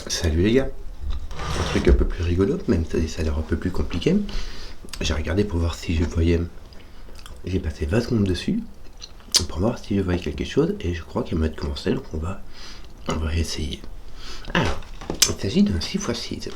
Salut les gars, un truc un peu plus rigolo, même si ça a l'air un peu plus compliqué. J'ai regardé pour voir si je voyais. J'ai passé 20 secondes dessus pour voir si je voyais quelque chose et je crois qu'il va être commencé, donc on va essayer. Alors, il s'agit d'un 6x6.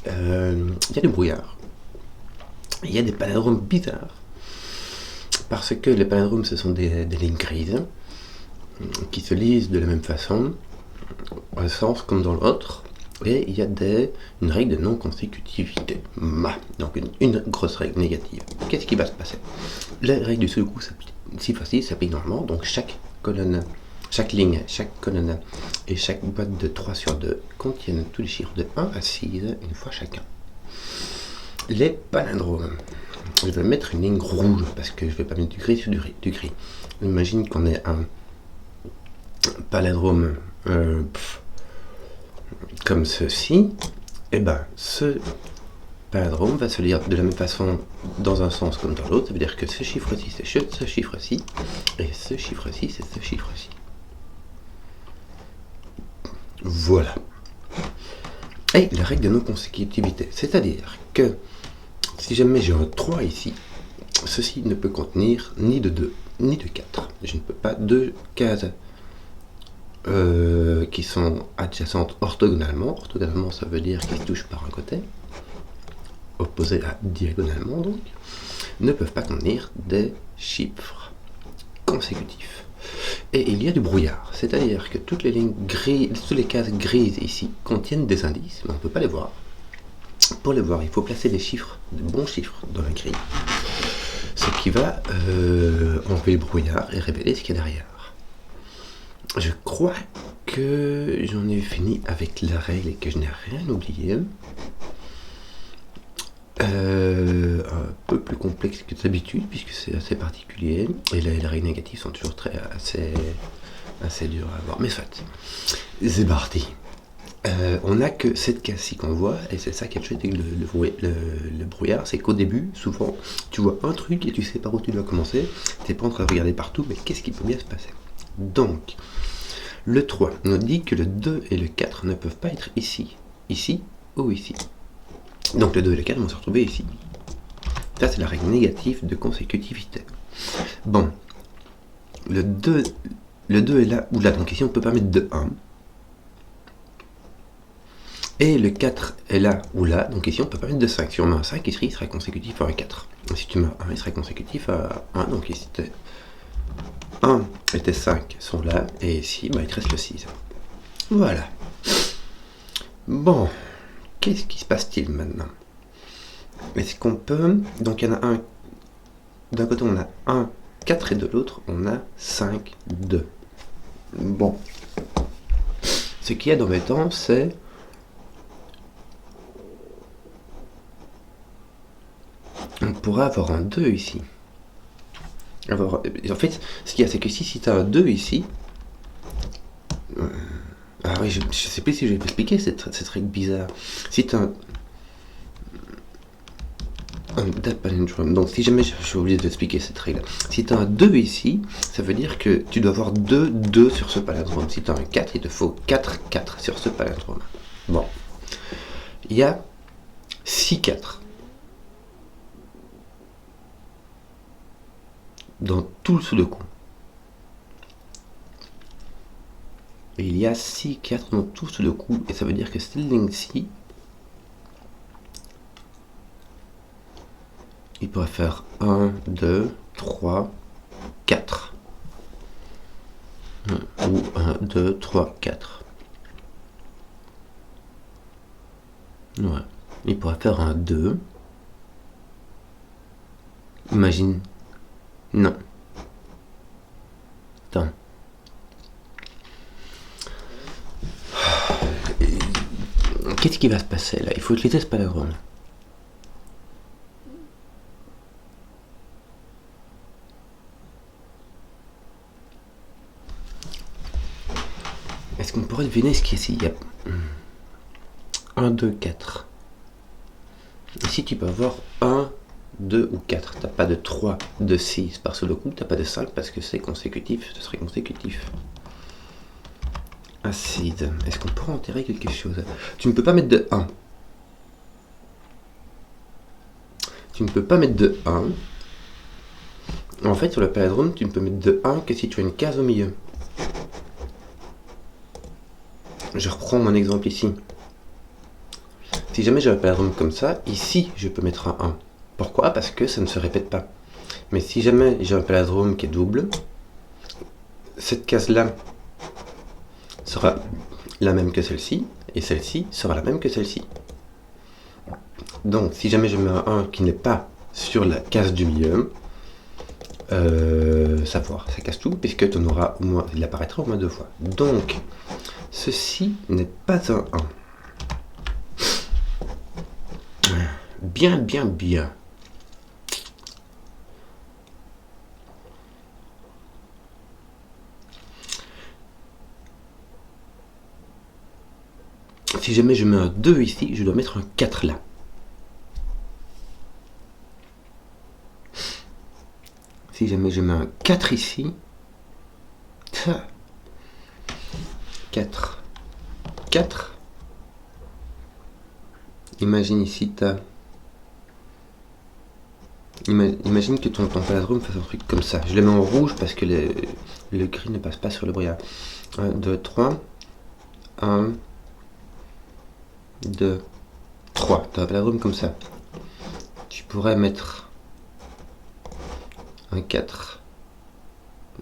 Il y a du brouillard. Il y a des palindromes bizarres. Parce que les palindromes, ce sont des lignes grises qui se lisent de la même façon, un sens comme dans l'autre. Et il y a une règle de non-consécutivité. Donc une grosse règle négative. Qu'est-ce qui va se passer? La règle du seul coup, 6x6 s'applique normalement, donc chaque colonne, chaque ligne, chaque colonne et chaque boîte de 3 sur 2 contiennent tous les chiffres de 1 à 6 une fois chacun. Les palindromes. Je vais mettre une ligne rouge parce que je ne vais pas mettre du gris sur du gris. Imagine qu'on ait un palindrome comme ceci, et ben ce palindrome va se lire de la même façon dans un sens comme dans l'autre. Ça veut dire que ce chiffre-ci c'est ce chiffre-ci, et ce chiffre-ci c'est ce chiffre-ci. Voilà. Et la règle de non-consécutivité, c'est-à-dire que si jamais j'ai un 3 ici, ceci ne peut contenir ni de 2, ni de 4. Je ne peux pas deux cases qui sont adjacentes orthogonalement. Orthogonalement, ça veut dire qu'ils se touchent par un côté, opposés à diagonalement donc, ne peuvent pas contenir des chiffres consécutifs. Et il y a du brouillard, c'est-à-dire que toutes les lignes grises, toutes les cases grises ici contiennent des indices, mais on ne peut pas les voir. Pour les voir, il faut placer des chiffres, de bons chiffres dans la grille, ce qui va enlever le brouillard et révéler ce qu'il y a derrière. Je crois que j'en ai fini avec la règle et que je n'ai rien oublié. Un peu plus complexe que d'habitude puisque c'est assez particulier et les règles négatives sont toujours assez dures à avoir. Mais soit, c'est parti. On n'a que cette case-ci qu'on voit, et c'est ça qui est le chouette avec le brouillard, c'est qu'au début, souvent, tu vois un truc et tu sais pas où tu dois commencer, t'es pas en train de regarder partout, mais qu'est-ce qui peut bien se passer? Donc, le 3 nous dit que le 2 et le 4 ne peuvent pas être ici, ici ou ici. Donc le 2 et le 4 vont se retrouver ici. Ça, c'est la règle négative de consécutivité. Bon, le 2 est là ou là, donc ici on ne peut pas mettre de 1. Et le 4 est là ou là, donc ici on ne peut pas mettre de 5. Si on met un 5, ici il sera consécutif à un 4. Et si tu mets un 1, il sera consécutif à 1, donc ici 1 et tes 5 sont là, et ici il te reste le 6. Voilà. Bon, qu'est-ce qui se passe-t-il maintenant? Est-ce qu'on peut... Donc il y en a un... D'un côté on a 1, 4 et de l'autre on a 5, 2. Bon. Ce qu'il y a d'embêtant, c'est... On pourrait avoir un 2 ici. Alors, en fait, ce qu'il y a, c'est que si tu as un 2 ici... Ah oui, je sais plus si je vais expliquer cette règle bizarre. Si tu as donc si jamais je suis obligé d'expliquer cette règle, si tu as un 2 ici, ça veut dire que tu dois avoir 2 sur ce palindrome. Si tu as un 4, il te faut 4 sur ce palindrome. Bon. Il y a 6 4 dans tout le sous-de-coup. Et il y a 6 4 dans tout ce coup, et ça veut dire que cette ligne-ci, il pourrait faire 1, 2, 3, 4. Ou 1, 2, 3, 4. Ouais. Il pourrait faire un 2. Imagine. Non. Attends. Qu'est-ce qui va se passer là? Il faut utiliser ce palindrome. Est-ce qu'on pourrait deviner ce qu'il y a ici? Il y a 1, 2, 4. Ici, tu peux avoir 1, 2 ou 4. Tu n'as pas de 3, de 6 par le coup. Tu n'as pas de 5 parce que c'est consécutif. Ce serait consécutif. acide. Est-ce qu'on pourrait enterrer quelque chose? Tu ne peux pas mettre de 1. Tu ne peux pas mettre de 1. En fait, sur le palindrome, tu ne peux mettre de 1 que si tu as une case au milieu. Je reprends mon exemple ici. Si jamais j'ai un palindrome comme ça, ici, je peux mettre un 1. Pourquoi? Parce que ça ne se répète pas. Mais si jamais j'ai un palindrome qui est double, cette case-là sera la même que celle-ci, et celle-ci sera la même que celle-ci. Donc, si jamais je mets un 1 qui n'est pas sur la case du milieu, ça casse tout, puisque tu en auras au moins, il apparaîtra au moins 2 fois. Donc, ceci n'est pas un 1. Bien, bien, bien. Si jamais je mets un 2 ici, je dois mettre un 4 là. Si jamais je mets un 4 ici, 4. 4. Imagine ici, imagine que ton palindrome fasse un truc comme ça. Je le mets en rouge parce que le gris ne passe pas sur le brouillard. 1, 2, 3. 1, 2, 3. Tu as un palindrome comme ça. Tu pourrais mettre un 4.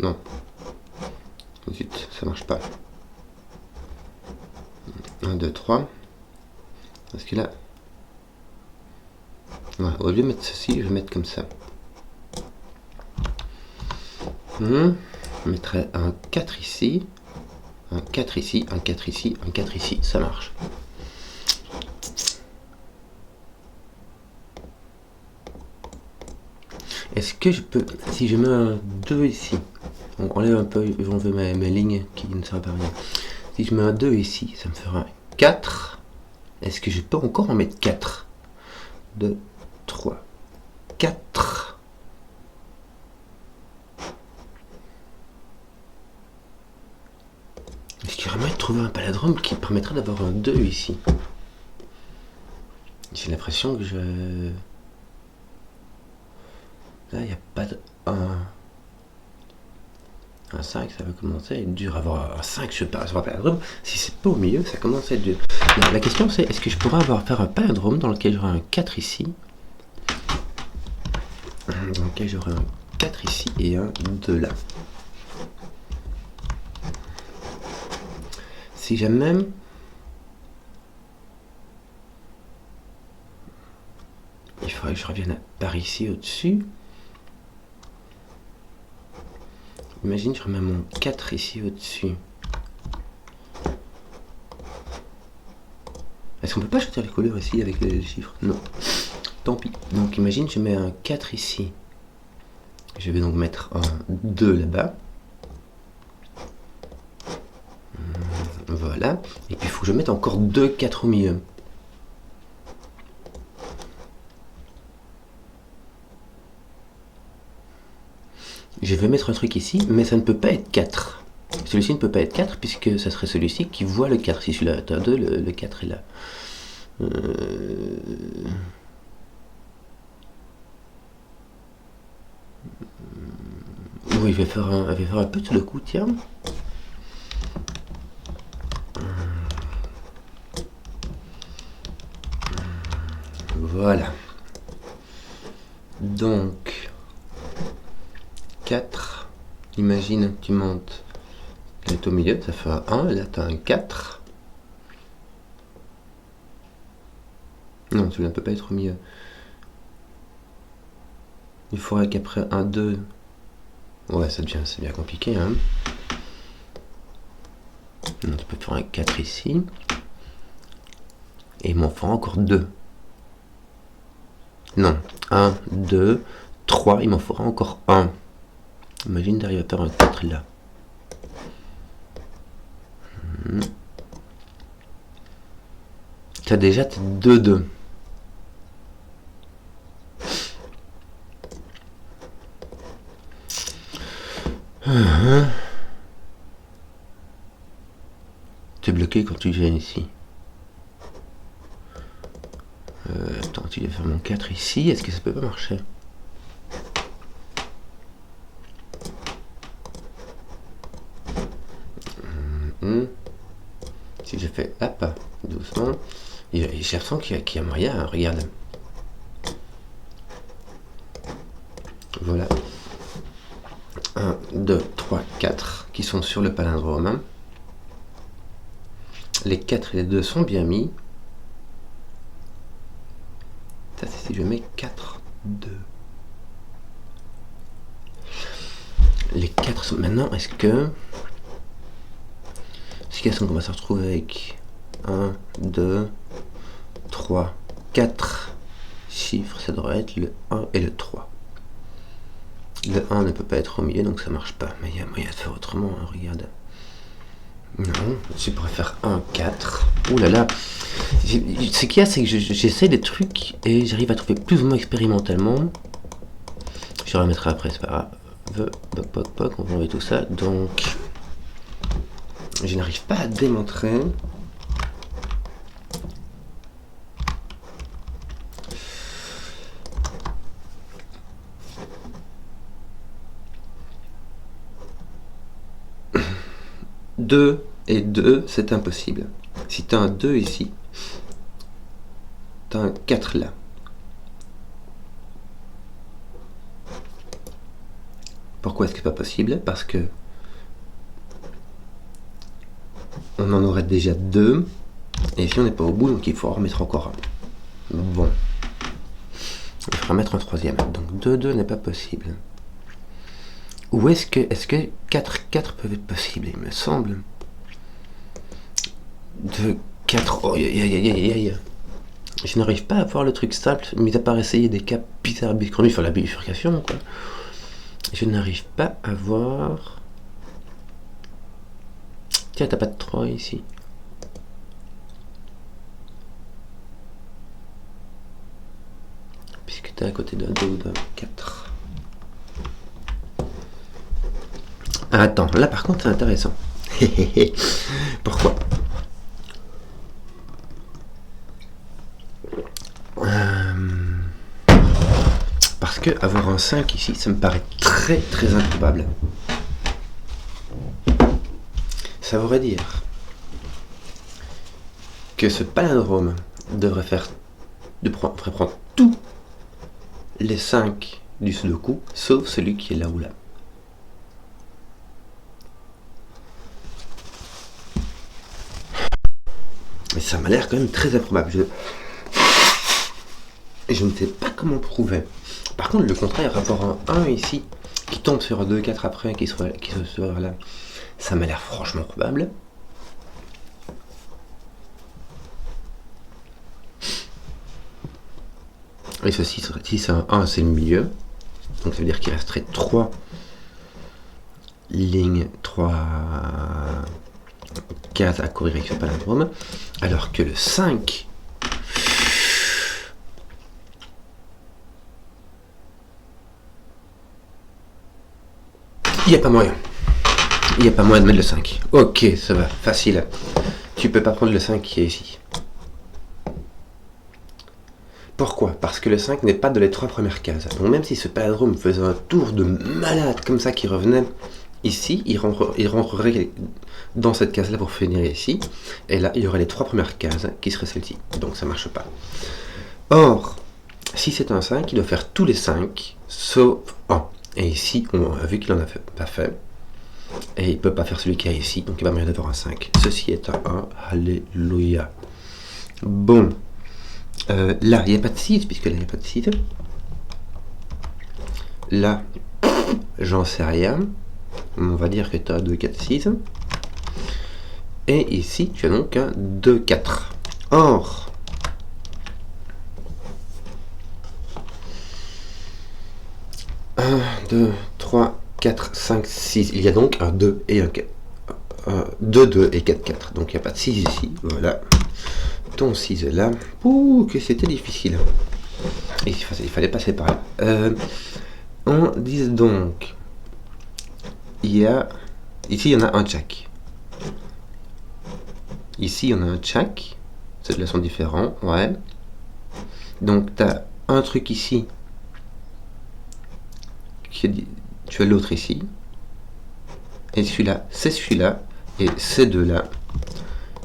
Non. Zut, ça marche pas. 1, 2, 3. Parce que là... Ouais, au lieu de mettre ceci, je vais mettre comme ça. Je mettrai un 4 ici. Un 4 ici, un 4 ici, un 4 ici. Ça marche. Est-ce que je peux... Si je mets un 2 ici, on enlève un peu, j'enlève mes lignes qui ne servent à rien. Si je mets un 2 ici, ça me fera un 4. Est-ce que je peux encore en mettre 4? 2, 3, 4. Est-ce qu'il y aurait moyen de trouver un palindrome qui permettrait d'avoir un 2 ici? J'ai l'impression que je... Là, il n'y a pas de 1. Un 5, ça va commencer à être dur. Avoir un 5, je sais pas, sur un palindrome, si c'est pas au milieu, ça commence à être dur. Alors, la question c'est, est-ce que je pourrais faire un palindrome dans lequel j'aurai un 4 ici, dans lequel j'aurai un 4 ici et un 2 là. Si jamais... Il faudrait que je revienne par ici au-dessus. Imagine, je remets mon 4 ici au-dessus. Est-ce qu'on peut pas choisir les couleurs ici avec les chiffres? Non. Tant pis. Donc imagine, je mets un 4 ici. Je vais donc mettre un 2 là-bas. Voilà. Et puis il faut que je mette encore 2 4 au milieu. Je vais mettre un truc ici, mais ça ne peut pas être 4. Celui-ci ne peut pas être 4 puisque ça serait celui-ci qui voit le 4. Si celui-là est un 2, le 4 est là. Oui, je vais faire un peu tout le coup, tiens. Voilà. Donc, 4. Imagine, tu montes. Elle est au milieu, ça fait un 1. Là, tu as un 4. Non, celui-là ne peut pas être au milieu. Il faudrait qu'après un 2... Ouais, c'est bien compliqué, hein. Non, tu peux faire un 4 ici. Et il m'en fera encore 2. Non, 1, 2, 3, il m'en faudra encore 1. Imagine d'arriver à faire un 4 là. Tu as déjà tes 2 2. tu viens ici. Attends, tu vas faire mon 4 ici. Est-ce que ça peut pas marcher? Si je fais hop, doucement, j'ai l'impression qu'il y a moyen, hein, regarde. Voilà. 1, 2, 3, 4 qui sont sur le palindrome. Les 4 et les 2 sont bien mis. Ça, c'est si je mets 4, 2. Les 4 sont... Maintenant, est-ce que... qu'on va se retrouver avec 1, 2, 3, 4 chiffres, ça devrait être le 1 et le 3. Le 1 ne peut pas être au milieu, donc ça marche pas. Mais il y a moyen de faire autrement, hein, regarde. Non, je pourrais faire 1, 4. Ouh là là. Ce qu'il y a, c'est que j'essaie des trucs et j'arrive à trouver plus ou moins expérimentalement. Je remettrai après, c'est pas grave. On va enlever tout ça. Donc, je n'arrive pas à démontrer. Deux et 2, c'est impossible. Si tu as un 2 ici, tu as un 4 là. Pourquoi est-ce que c'est pas possible? Parce que on en aurait déjà 2, et ici on n'est pas au bout, donc il faut en remettre encore un. Bon. Il faudra mettre un troisième. Donc 2, 2 n'est pas possible. Ou est-ce que 4, 4 peuvent être possibles? Il me semble. 2, 4. Oh, aïe. Je n'arrive pas à voir le truc simple, mis à part essayer des cas bizarres, comme il faut la bifurcation, quoi. Je n'arrive pas à voir. Tiens, t'as pas de 3 ici. Puisque t'es à côté d'un 2 ou d'un 4. Ah, attends, là par contre c'est intéressant. Pourquoi? Parce que avoir un 5 ici, ça me paraît très très improbable. Ça voudrait dire que ce palindrome devrait prendre tous les 5 du Sudoku, sauf celui qui est là ou là. Mais ça m'a l'air quand même très improbable. Je ne sais pas comment prouver. Par contre, le contraire, avoir un 1 ici, qui tombe sur un 2, 4 après, qui sera là, ça m'a l'air franchement probable. Et ceci, si c'est un 1, c'est le milieu. Donc ça veut dire qu'il resterait 3 lignes, 3 cases à courir avec ce palindrome. Alors que le 5... Il n'y a pas moyen. Il n'y a pas moyen de mettre le 5. Ok, ça va, facile. Tu peux pas prendre le 5 qui est ici. Pourquoi? Parce que le 5 n'est pas dans les 3 premières cases. Donc même si ce palindrome faisait un tour de malade comme ça qui revenait ici, il rentrerait dans cette case-là pour finir ici. Et là, il y aurait les 3 premières cases qui seraient celles-ci. Donc ça marche pas. Or, si c'est un 5, il doit faire tous les 5 sauf 1. Et ici, on a vu qu'il n'en a pas fait. Et il ne peut pas faire celui qui est ici. Donc il va moyen d'avoir un 5. Ceci est un 1. Alléluia. Bon. Là, il n'y a pas de 6, puisque là, il n'y a pas de 6. Là, j'en sais rien. On va dire que tu as 2, 4, 6. Et ici, tu as donc un 2, 4. Or, un, 2, 3, 4, 5, 6. Il y a donc un 2 et un 4. 2, 2 et 4, 4. Donc il n'y a pas de 6 ici. Voilà. Ton 6 est là. Ouh, que c'était difficile. Il fallait passer par là. On dit donc. Il y a. Ici, il y en a un jack. Ici, on a un check. Ceux-là sont différents, ouais. Donc, tu as un truc ici. Tu as l'autre ici. Et celui-là, c'est celui-là. Et ces deux-là,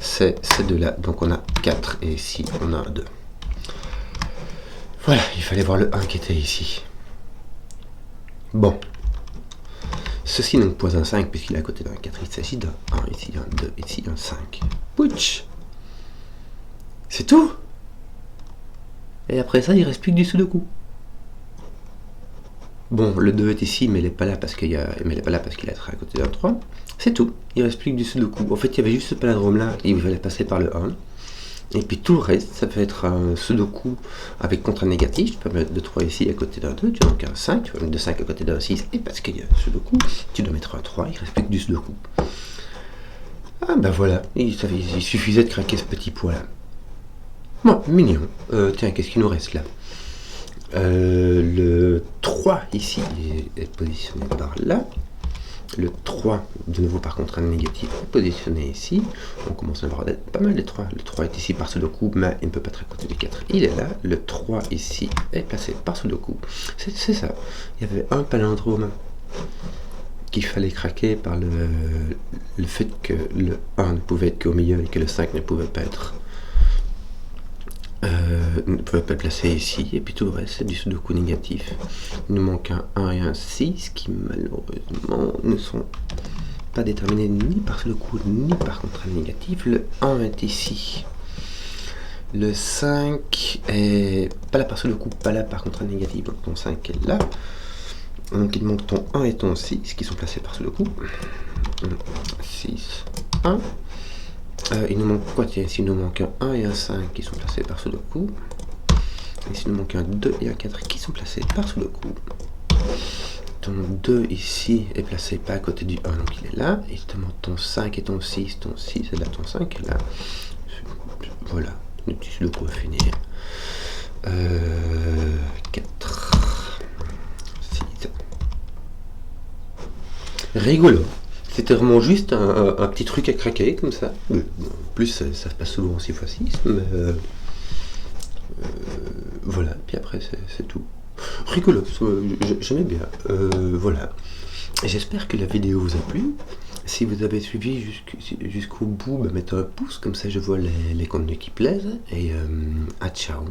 c'est ces deux-là. Donc, on a 4. Et ici, on a un 2. Voilà, il fallait voir le 1 qui était ici. Bon. Ceci donc pose un 5 puisqu'il est à côté d'un 4. Il s'agit d'un 1, ici un 2, ici un 5. Pouch! C'est tout! Et après ça, il reste plus que du sudoku. Bon, le 2 est ici, mais il n'est pas là parce qu'il est à côté d'un 3. C'est tout. Il reste plus que du sudoku. En fait, il y avait juste ce palindrome là, il fallait passer par le 1. Et puis tout le reste, ça peut être un sudoku avec contrainte négative. Tu peux mettre 2, 3 ici à côté d'un 2, tu as donc un 5, tu peux mettre 2, 5 à côté d'un 6, et parce qu'il y a un sudoku, tu dois mettre un 3, il reste plus que du sudoku. Ah ben voilà, il suffisait de craquer ce petit poids là. Bon, mignon. Tiens, qu'est-ce qu'il nous reste là? Le 3 ici est positionné par là. Le 3, de nouveau par contrainte négative, est positionné ici. On commence à avoir pas mal les 3. Le 3 est ici par sudoku, mais il ne peut pas être à côté du 4. Il est là. Le 3 ici est placé par sudoku. C'est ça. Il y avait un palindrome qu'il fallait craquer par le fait que le 1 ne pouvait être qu'au milieu et que le 5 ne pouvait pas être placé ici, et puis tout le reste c'est du sudoku négatif. Il nous manque un 1 et un 6 qui malheureusement ne sont pas déterminés ni par sudoku ni par contrainte négative. Le 1 est ici. Le 5 est pas là par sudoku, pas là par contrainte négative, donc ton 5 est là. Donc il manque ton 1 et ton 6 qui sont placés par sudoku. 6, 1. Il nous manque quoi? Tiens, ici il nous manque un 1 et un 5 qui sont placés par sudoku. Ici il nous manque un 2 et un 4 qui sont placés par sudoku. Ton 2 ici est placé pas à côté du 1, donc il est là. Il te manque ton 5 et ton 6 est là, ton 5 est là. Voilà, le petit sudoku à finir. 4, 6. Rigolo. C'était vraiment juste un petit truc à craquer comme ça. En plus, ça se passe souvent en 6x6, mais voilà. Puis après, c'est tout. Rigolo, j'aimais bien. Voilà. J'espère que la vidéo vous a plu. Si vous avez suivi jusqu'au bout, mettez un pouce, comme ça je vois les contenus qui plaisent. Et à ciao.